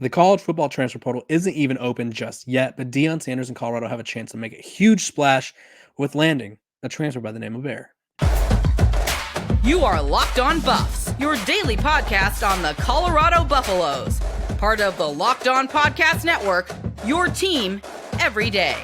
The college football transfer portal isn't even open just yet, but Deion Sanders and Colorado have a chance to make a huge splash with landing a transfer by the name of Bear. You are Locked On Buffs, your daily podcast on the Colorado Buffaloes. Part of the Locked On Podcast Network, your team every day.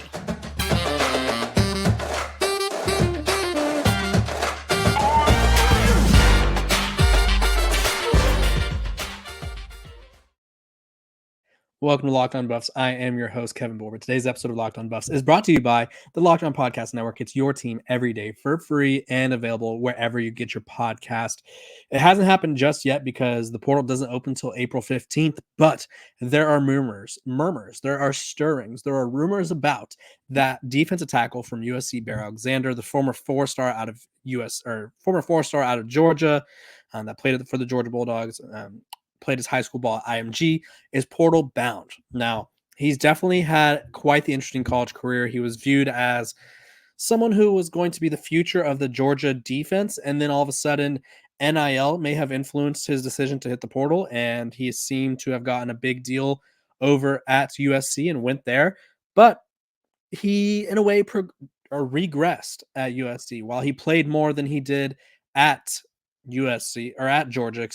Welcome to Locked On Buffs. I am your host, Kevin Boulder. Today's episode of Locked On Buffs is brought to you by the Locked On Podcast Network. It's your team every day for free and available wherever you get your podcast. It hasn't happened just yet because the portal doesn't open until April 15th, but there are murmurs, there are stirrings, there are rumors about that defensive tackle from USC, Bear Alexander, the former four-star out of Georgia, that played for the Georgia Bulldogs, played his high school ball at IMG, is portal bound. Now, he's definitely had quite the interesting college career. He was viewed as someone who was going to be the future of the Georgia defense, and then all of a sudden, NIL may have influenced his decision to hit the portal, and he seemed to have gotten a big deal over at USC and went there. But he, in a way, regressed at USC. While he played more than he did at Georgia,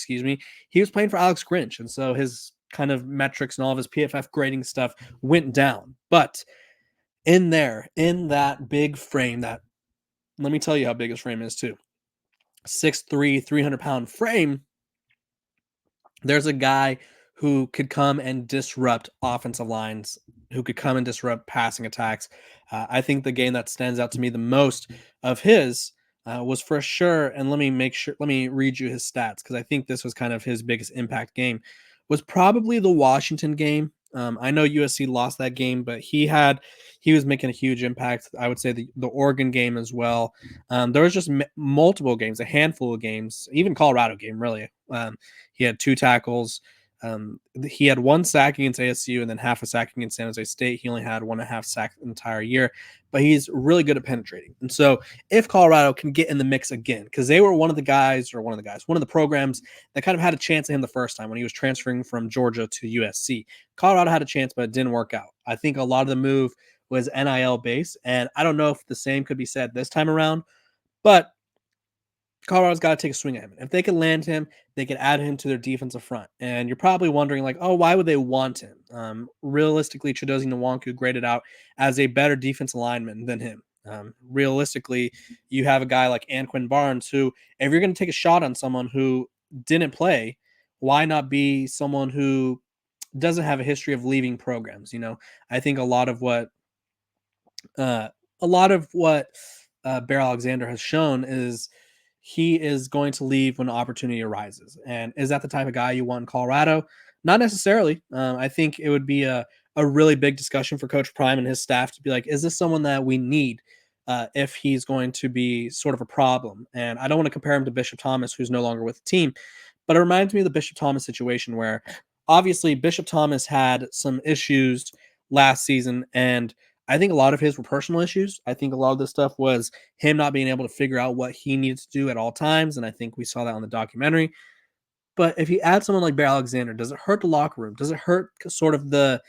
he was playing for Alex Grinch. And so his kind of metrics and all of his PFF grading stuff went down. But in that big frame, let me tell you how big his frame is too. 6'3", 300-pound frame. There's a guy who could come and disrupt offensive lines, who could come and disrupt passing attacks. I think the game that stands out to me the most of his was for sure, and let me read you his stats, because I think this was kind of his biggest impact game, was probably the Washington game. I know USC lost that game, but he was making a huge impact. I would say the Oregon game as well. There was just multiple games, a handful of games, even Colorado game, really. He had 2 tackles. He had 1 sack against ASU and then half a sack against San Jose State. He only had 1.5 sacks the entire year, but he's really good at penetrating. And so if Colorado can get in the mix again, because they were one of the programs that kind of had a chance at him the first time when he was transferring from Georgia to USC. Colorado had a chance, but it didn't work out. I think a lot of the move was NIL based, and I don't know if the same could be said this time around, but Colorado's got to take a swing at him. If they can land him, they can add him to their defensive front. And you're probably wondering, like, oh, why would they want him? Realistically, Chidozie Nwanku graded out as a better defensive lineman than him. Realistically, you have a guy like Anquin Barnes who, if you're going to take a shot on someone who didn't play, why not be someone who doesn't have a history of leaving programs? I think a lot of what Bear Alexander has shown is he is going to leave when opportunity arises. And is that the type of guy you want in Colorado? Not necessarily. I think it would be a really big discussion for Coach Prime and his staff to be like, is this someone that we need if he's going to be sort of a problem? And I don't want to compare him to Bishop Thomas, who's no longer with the team, but it reminds me of the Bishop Thomas situation where obviously Bishop Thomas had some issues last season, and I think a lot of his were personal issues. I think a lot of this stuff was him not being able to figure out what he needed to do at all times, and I think we saw that on the documentary. But if you add someone like Bear Alexander, does it hurt the locker room? Does it hurt sort of the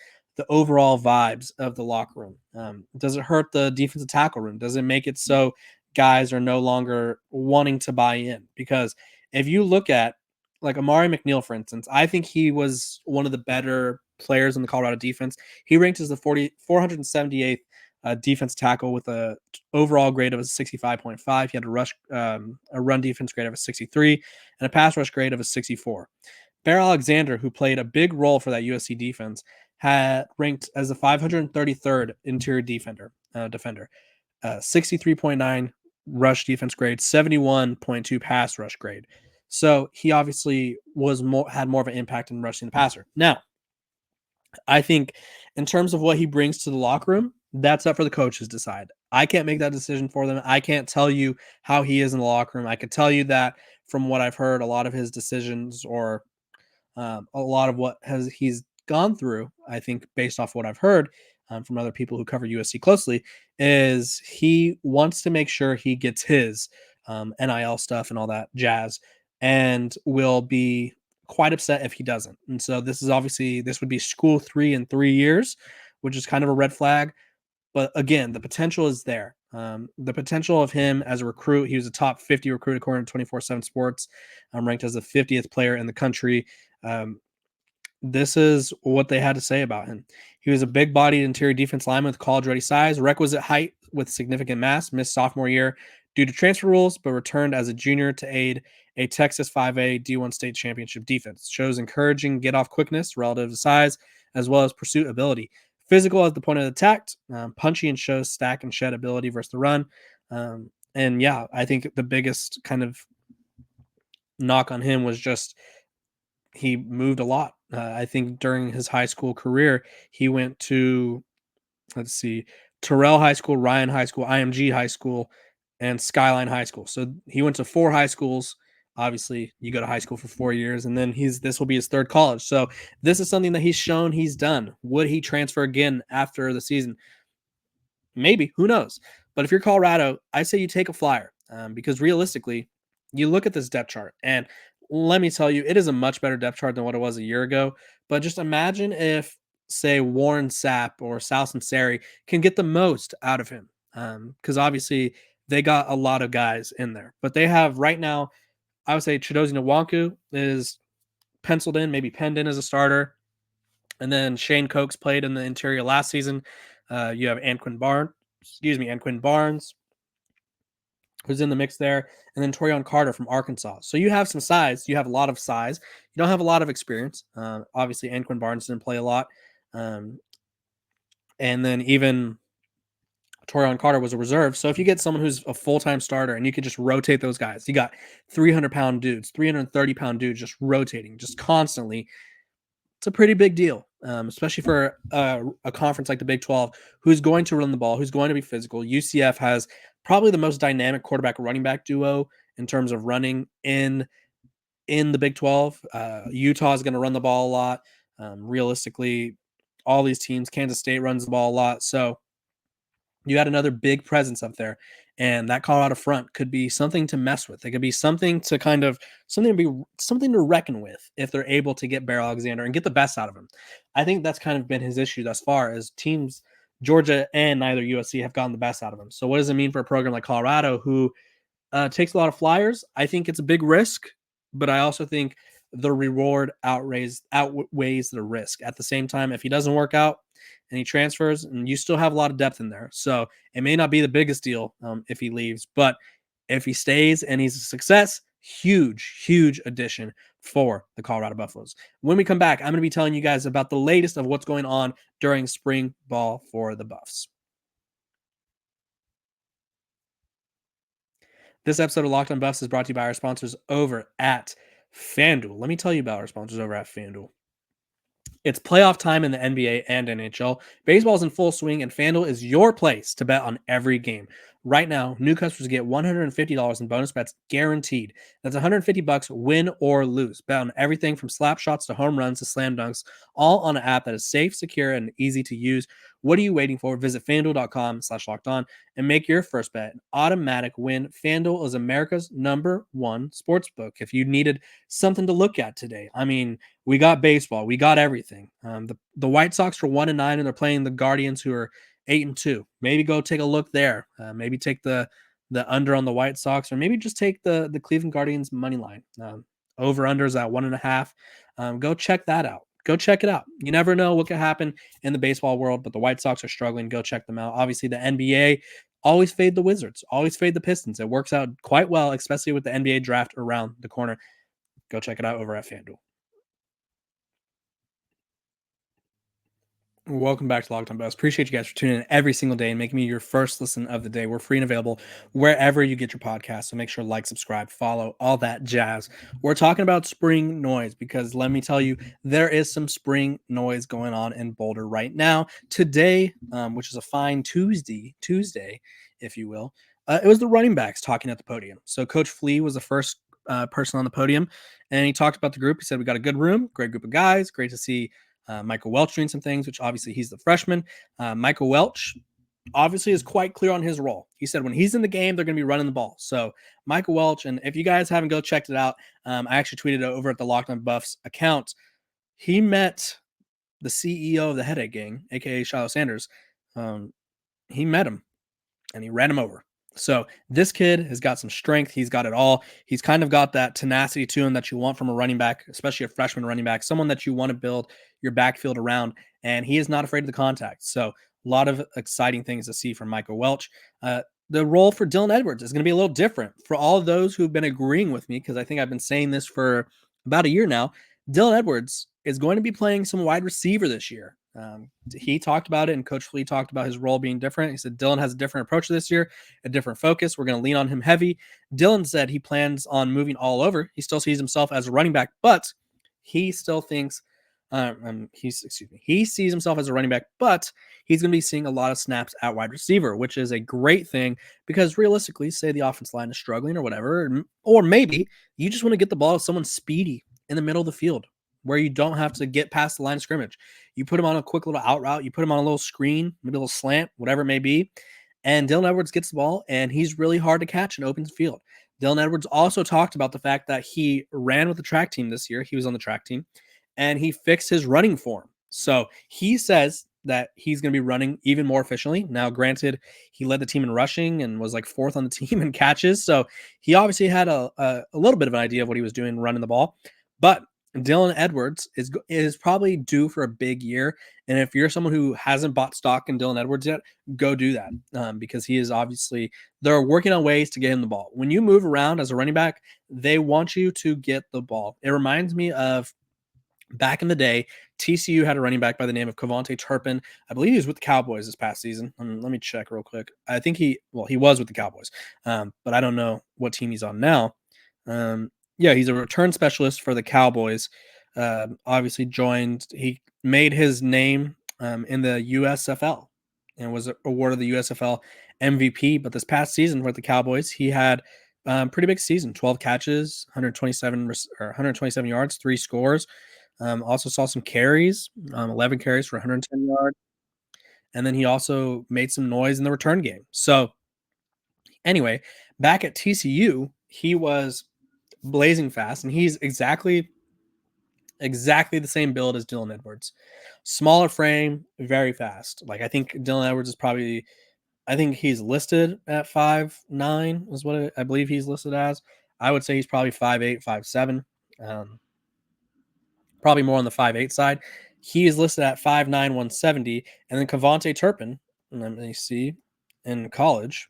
overall vibes of the locker room? Does it hurt the defensive tackle room? Does it make it so guys are no longer wanting to buy in? Because if you look at like Amari McNeil, for instance, I think he was one of the better players in the Colorado defense. He ranked as the 478th defense tackle with a overall grade of a 65.5. He had a run defense grade of a 63 and a pass rush grade of a 64. Bear Alexander, who played a big role for that USC defense, had ranked as the 533rd interior defender, 63.9 rush defense grade, 71.2 pass rush grade. So he obviously had more of an impact in rushing the passer. Now, I think in terms of what he brings to the locker room, that's up for the coaches to decide. I can't make that decision for them. I can't tell you how he is in the locker room. I could tell you that from what I've heard, a lot of his decisions or a lot of what he's gone through, I think based off what I've heard from other people who cover USC closely, is he wants to make sure he gets his NIL stuff and all that jazz, and will be quite upset if he doesn't. And so this would be school 3 in 3 years, which is kind of a red flag. But again, the potential is there. The potential of him as a recruit, he was a top 50 recruit according to 24/7 Sports, ranked as the 50th player in the country. This is what they had to say about him. He was a big-bodied interior defense lineman with college-ready size, requisite height with significant mass, missed sophomore year due to transfer rules, but returned as a junior to aid a Texas 5A D1 state championship defense. Shows encouraging get-off quickness relative to size, as well as pursuit ability. Physical at the point of attack, punchy and shows stack and shed ability versus the run. And yeah, I think the biggest kind of knock on him was just he moved a lot. I think during his high school career, he went to, let's see, Terrell High School, Ryan High School, IMG High School, and Skyline High School. So he went to 4 high schools. Obviously, you go to high school for 4 years, and then this will be his 3rd college. So this is something that he's shown he's done. Would he transfer again after the season? Maybe. Who knows? But if you're Colorado, I say you take a flyer because realistically, you look at this depth chart, and let me tell you, it is a much better depth chart than what it was a year ago. But just imagine if, say, Warren Sapp or Sal Sunseri can get the most out of him, because obviously they got a lot of guys in there. But they have right now, I would say Chidozie Nwanku is penciled in, maybe penned in as a starter. And then Shane Cokes played in the interior last season. You have Anquin Barnes, who's in the mix there, and then Torion Carter from Arkansas. So you have some size. You have a lot of size. You don't have a lot of experience. Obviously, Anquin Barnes didn't play a lot. And then even Torion Carter was a reserve. So if you get someone who's a full-time starter and you could just rotate those guys, you got 300-pound dudes, 330-pound dudes just rotating, just constantly. It's a pretty big deal, especially for a conference like the Big 12, who's going to run the ball, who's going to be physical. UCF has probably the most dynamic quarterback running back duo in terms of running in the Big 12. Utah is going to run the ball a lot. Realistically, all these teams, Kansas State runs the ball a lot. So you had another big presence up there, and that Colorado front could be something to mess with. It could be something to reckon with if they're able to get Bear Alexander and get the best out of him. I think that's kind of been his issue thus far, as teams, Georgia and neither USC, have gotten the best out of him. So what does it mean for a program like Colorado, who takes a lot of flyers? I think it's a big risk, but I also think the reward outweighs the risk. At the same time, if he doesn't work out and he transfers, and you still have a lot of depth in there, so it may not be the biggest deal if he leaves, but if he stays and he's a success, huge addition for the Colorado Buffaloes. When we come back, I'm going to be telling you guys about the latest of what's going on during spring ball for the Buffs. This episode of Locked on Buffs is brought to you by our sponsors over at FanDuel. Let me tell you about our sponsors over at FanDuel. It's playoff time in the NBA and NHL. Baseball's in full swing, and FanDuel is your place to bet on every game. Right now, new customers get $150 in bonus bets guaranteed. That's $150 win or lose. Bet on everything from slap shots to home runs to slam dunks, all on an app that is safe, secure, and easy to use. What are you waiting for? Visit FanDuel.com/lockedon and make your first bet an automatic win. FanDuel is America's #1 sportsbook. If you needed something to look at today, I mean, we got baseball, we got everything. The White Sox are 1-9, and they're playing the Guardians, who are 8-2. Maybe go take a look there. Maybe take the under on the White Sox, or maybe just take the Cleveland Guardians money line. Over unders at 1.5. Go check that out. Go check it out. You never know what could happen in the baseball world, but the White Sox are struggling. Go check them out. Obviously, the NBA, always fade the Wizards, always fade the Pistons. It works out quite well, especially with the NBA draft around the corner. Go check it out over at FanDuel. Welcome back to Locked on Buffs. Appreciate you guys for tuning in every single day and making me your first listen of the day. We're free and available wherever you get your podcast, so make sure to like, subscribe, follow, all that jazz. We're talking about spring noise because let me tell you, there is some spring noise going on in Boulder right now. Today, which is a fine Tuesday, if you will, it was the running backs talking at the podium. So Coach Flea was the first person on the podium, and he talked about the group. He said, we got a good room, great group of guys, great to see Michael Welch doing some things, which obviously he's the freshman. Michael Welch, obviously is quite clear on his role. He said when he's in the game, they're going to be running the ball. So Michael Welch, and if you guys haven't go checked it out, I actually tweeted it over at the Locked On Buffs account. He met the CEO of the Headache Gang, aka Shiloh Sanders. He met him and he ran him over. So this kid has got some strength. He's got it all. He's kind of got that tenacity to him that you want from a running back, especially a freshman running back, someone that you want to build your backfield around. And he is not afraid of the contact. So a lot of exciting things to see from Michael Welch. The role for Dylan Edwards is going to be a little different for all of those who've been agreeing with me, because I think I've been saying this for about a year now. Dylan Edwards is going to be playing some wide receiver this year. He talked about it, and Coach Flea talked about his role being different. He said Dylan has a different approach this year, a different focus. We're going to lean on him heavy. Dylan said he plans on moving all over. He still sees himself as a running back, but he still thinks he sees himself as a running back, but he's going to be seeing a lot of snaps at wide receiver, which is a great thing because realistically, say the offense line is struggling or whatever, or maybe you just want to get the ball to someone speedy in the middle of the field where you don't have to get past the line of scrimmage. You put him on a quick little out route. You put him on a little screen, maybe a little slant, whatever it may be. And Dylan Edwards gets the ball, and he's really hard to catch in open field. Dylan Edwards also talked about the fact that he ran with the track team this year. He was on the track team, and he fixed his running form. So he says that he's going to be running even more efficiently. Now, granted, he led the team in rushing and was like fourth on the team in catches. So he obviously had a little bit of an idea of what he was doing running the ball. But Dylan Edwards is probably due for a big year. And if you're someone who hasn't bought stock in Dylan Edwards yet, go do that because he is obviously – they're working on ways to get him the ball. When you move around as a running back, they want you to get the ball. It reminds me of back in the day, TCU had a running back by the name of Cavante Turpin. I believe he was with the Cowboys this past season. Let me check real quick. I think he was with the Cowboys, but I don't know what team he's on now. Yeah, he's a return specialist for the Cowboys. Obviously he made his name in the USFL and was awarded the USFL MVP. But this past season with the Cowboys, he had pretty big season, 12 catches, 127 yards, 3 scores. Also saw some carries, 11 carries for 110 yards. And then he also made some noise in the return game. So anyway, back at TCU, he was blazing fast, and he's exactly the same build as Dylan Edwards. Smaller frame, very fast. Like I think Dylan Edwards is probably, I think he's listed at 5'9" is what I believe he's listed as. I would say he's probably 5'8", 5'7", probably more on the 5'8" side. He is listed at 5'9", 170, and then Cavante Turpin, let me see, in college,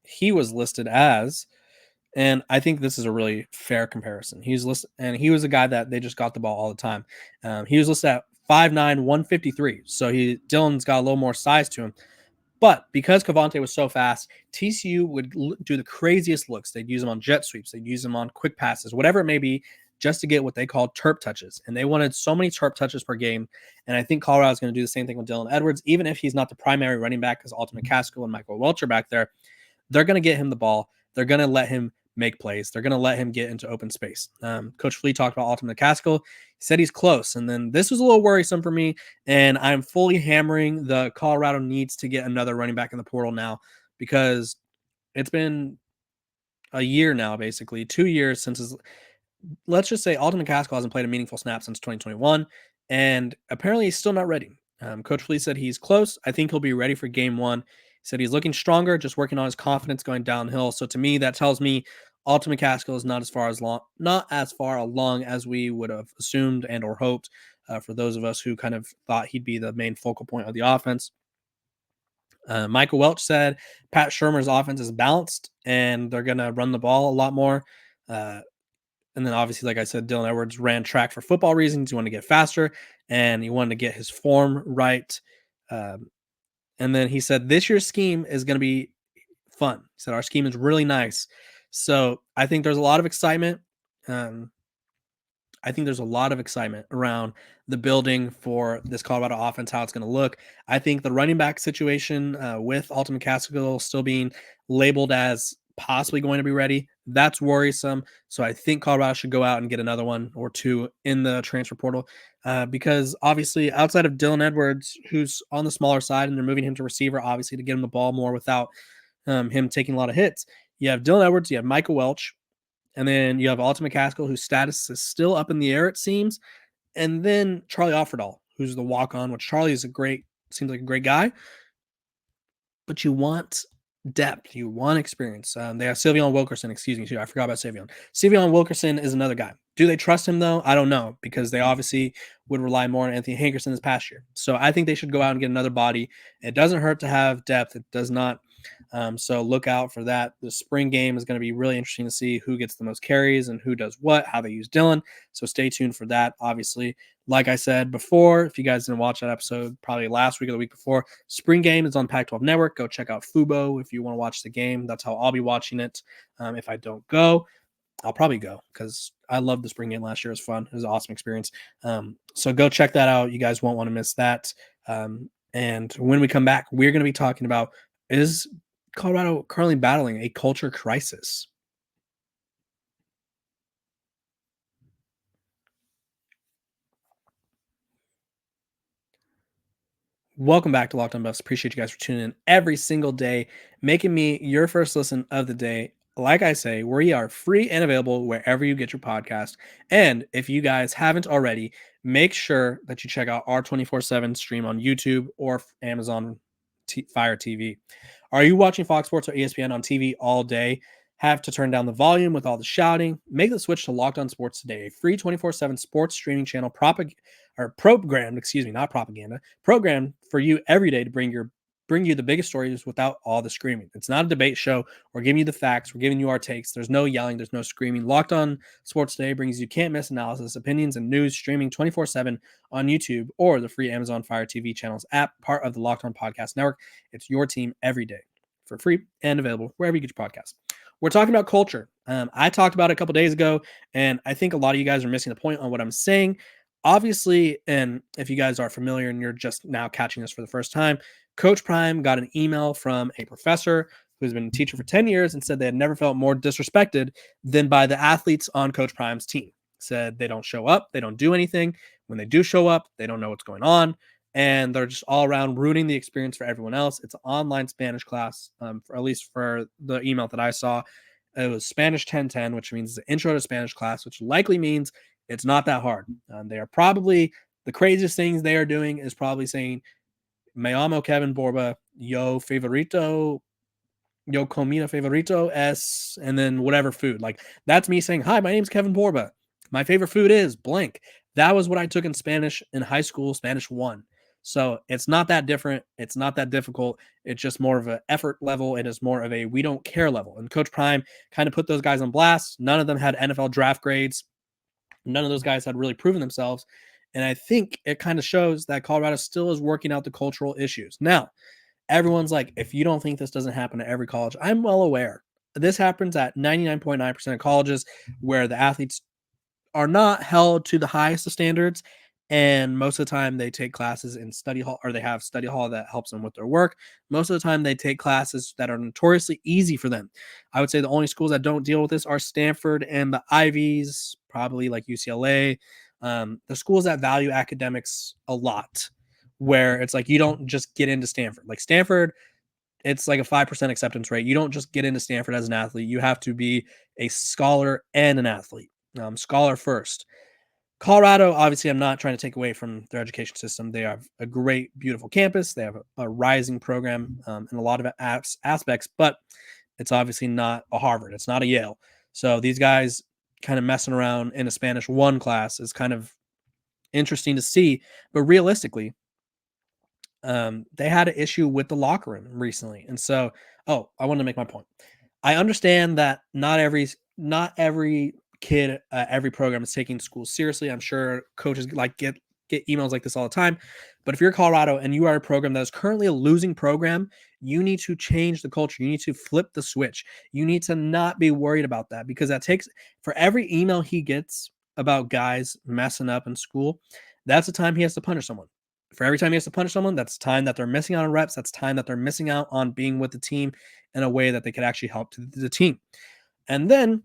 he was listed as. And I think this is a really fair comparison. He's listed, and he was a guy that they just got the ball all the time. He was listed at 5'9", 153. So Dylan's got a little more size to him. But because Cavante was so fast, TCU would do the craziest looks. They'd use him on jet sweeps. They'd use him on quick passes, whatever it may be, just to get what they called terp touches. And they wanted so many terp touches per game. And I think Colorado is going to do the same thing with Dylan Edwards, even if he's not the primary running back, because Alton McCaskill and Michael Welch are back there. They're going to get him the ball. They're going to let him make plays. They're going to let him get into open space. Coach Flea talked about Alton McCaskill. He said he's close. And then this was a little worrisome for me. And I'm fully hammering the Colorado needs to get another running back in the portal now, because it's been a year now, basically 2 years since let's just say Alton McCaskill hasn't played a meaningful snap since 2021. And apparently he's still not ready. Coach Flea said he's close. I think he'll be ready for game 1. He said he's looking stronger, just working on his confidence going downhill. So to me, that tells me Alton McCaskill is not as far along as we would have assumed and or hoped for those of us who kind of thought he'd be the main focal point of the offense. Michael Welch said Pat Shurmur's offense is balanced and they're going to run the ball a lot more. And then obviously, like I said, Dylan Edwards ran track for football reasons. He wanted to get faster and he wanted to get his form right. And then he said, this year's scheme is going to be fun. He said, our scheme is really nice. So I think there's a lot of excitement. I think there's a lot of excitement around the building for this Colorado offense, how it's going to look. I think the running back situation with Alton McCaskill still being labeled as possibly going to be ready. That's worrisome. So I think Colorado should go out and get another one or two in the transfer portal because obviously outside of Dylan Edwards, who's on the smaller side and they're moving him to receiver, obviously to get him the ball more without him taking a lot of hits. You have Dylan Edwards, you have Michael Welch, and then you have Alton McCaskill, whose status is still up in the air, it seems. And then Charlie Offerdahl, who's the walk-on, which Charlie is seems like a great guy. But you want depth. You want experience. They have Sylveon Wilkerson, excuse me, too. I forgot about Sylveon. Sylveon Wilkerson is another guy. Do they trust him, though? I don't know, because they obviously would rely more on Anthony Hankerson this past year. So I think they should go out and get another body. It doesn't hurt to have depth. It does not. So look out for that. The spring game is going to be really interesting to see who gets the most carries and who does what, how they use Dylan. So stay tuned for that, obviously. Like I said before, if you guys didn't watch that episode, probably last week or the week before, spring game is on Pac-12 Network. Go check out Fubo if you want to watch the game. That's how I'll be watching it. If I don't go, I'll probably go because I loved the spring game last year. It was fun. It was an awesome experience. So go check that out. You guys won't want to miss that. And when we come back, we're going to be talking about, is Colorado currently battling a culture crisis? Welcome back to Locked On Buffs. Appreciate you guys for tuning in every single day, making me your first listen of the day. Like I say, we are free and available wherever you get your podcast. And if you guys haven't already, make sure that you check out our 24/7 stream on YouTube or Amazon Fire TV. Are you watching Fox Sports or ESPN on TV all day? Have to turn down the volume with all the shouting? Make the switch to Locked On Sports today, a free 24/7 sports streaming channel programmed for you every day to bring you the biggest stories without all the screaming. It's not a debate show. We're giving you the facts. We're giving you our takes. There's no yelling. There's no screaming. Locked On Sports Today brings you can't miss analysis, opinions, and news streaming 24/7 on YouTube or the free Amazon Fire TV channels app, part of the Locked On Podcast Network. It's your team every day for free and available wherever you get your podcasts. We're talking about culture. I talked about it a couple days ago, and I think a lot of you guys are missing the point on what I'm saying. Obviously, and if you guys are familiar and you're just now catching this for the first time, Coach Prime got an email from a professor who's been a teacher for 10 years and said they had never felt more disrespected than by the athletes on Coach Prime's team. Said they don't show up, they don't do anything. When they do show up, they don't know what's going on, and they're just all around ruining the experience for everyone else. It's an online Spanish class, at least for the email that I saw. It was Spanish 1010, which means it's an intro to Spanish class, which likely means it's not that hard. They are probably, the craziest things they are doing is probably saying, Me llamo Kevin Borba, yo comida favorito es, and then whatever food. Like, that's me saying, hi, my name's Kevin Borba. My favorite food is blank. That was what I took in Spanish in high school, Spanish 1. So it's not that different. It's not that difficult. It's just more of an effort level. It is more of a we don't care level. And Coach Prime kind of put those guys on blast. None of them had NFL draft grades. None of those guys had really proven themselves. And I think it kind of shows that Colorado still is working out the cultural issues. Now, everyone's like, if you don't think this doesn't happen at every college, I'm well aware. This happens at 99.9% of colleges where the athletes are not held to the highest of standards. And most of the time they take classes in study hall, or they have study hall that helps them with their work. Most of the time they take classes that are notoriously easy for them. I would say the only schools that don't deal with this are Stanford and the Ivies, probably like UCLA. The schools that value academics a lot, where it's like you don't just get into Stanford. Like Stanford, it's like a 5% acceptance rate. You don't just get into Stanford as an athlete. You have to be a scholar and an athlete. Scholar first. Colorado, obviously, I'm not trying to take away from their education system. They have a great, beautiful campus. They have a rising program in a lot of aspects, but it's obviously not a Harvard. It's not a Yale. So these guys kind of messing around in a Spanish 1 class is kind of interesting to see. But realistically, they had an issue with the locker room recently. And so, I want to make my point. I understand that not every kid, every program is taking school seriously. I'm sure coaches get emails like this all the time. But if you're Colorado and you are a program that is currently a losing program, you need to change the culture. You need to flip the switch. You need to not be worried about that, because that takes, for every email he gets about guys messing up in school, that's the time he has to punish someone. For every time he has to punish someone, that's time that they're missing out on reps. That's time that they're missing out on being with the team in a way that they could actually help to the team. And then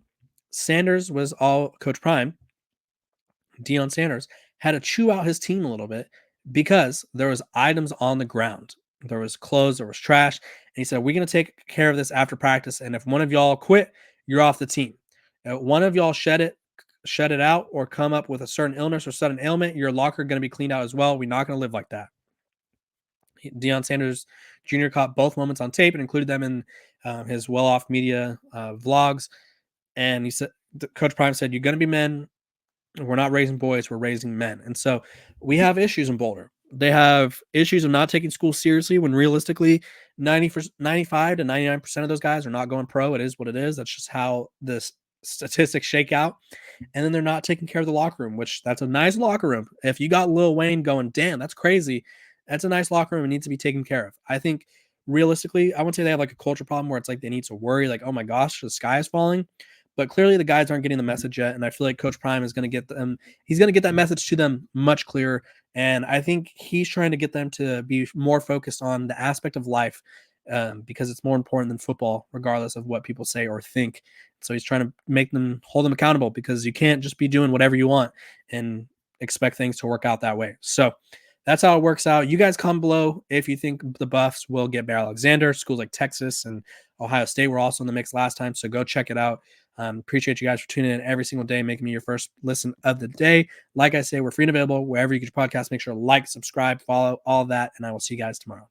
Sanders was all Coach Prime. Deion Sanders had to chew out his team a little bit because there was items on the ground. There was clothes, there was trash. And he said, we're going to take care of this after practice. And if one of y'all quit, you're off the team. One of y'all shed it out or come up with a certain illness or sudden ailment, your locker going to be cleaned out as well. We're not going to live like that. Deion Sanders Jr. caught both moments on tape and included them in his well-off media vlogs. And he said, Coach Prime said, you're going to be men. We're not raising boys, we're raising men. And so we have issues in Boulder. They have issues of not taking school seriously when realistically 95 to 99% of those guys are not going pro. It is what it is. That's just how the statistics shake out. And then they're not taking care of the locker room, which that's a nice locker room. If you got Lil Wayne going, damn, that's crazy. That's a nice locker room and needs to be taken care of. I think realistically, I wouldn't say they have like a culture problem where it's like they need to worry, like, oh my gosh, the sky is falling. But clearly the guys aren't getting the message yet. And I feel like Coach Prime is going to get them. He's going to get that message to them much clearer. And I think he's trying to get them to be more focused on the aspect of life because it's more important than football, regardless of what people say or think. So he's trying to hold them accountable because you can't just be doing whatever you want and expect things to work out that way. So that's how it works out. You guys comment below if you think the Buffs will get Bear Alexander. Schools like Texas and Ohio State were also in the mix last time, so go check it out. Appreciate you guys for tuning in every single day, making me your first listen of the day. Like I say, we're free and available wherever you get your podcast. Make sure to like, subscribe, follow, all that, and I will see you guys tomorrow.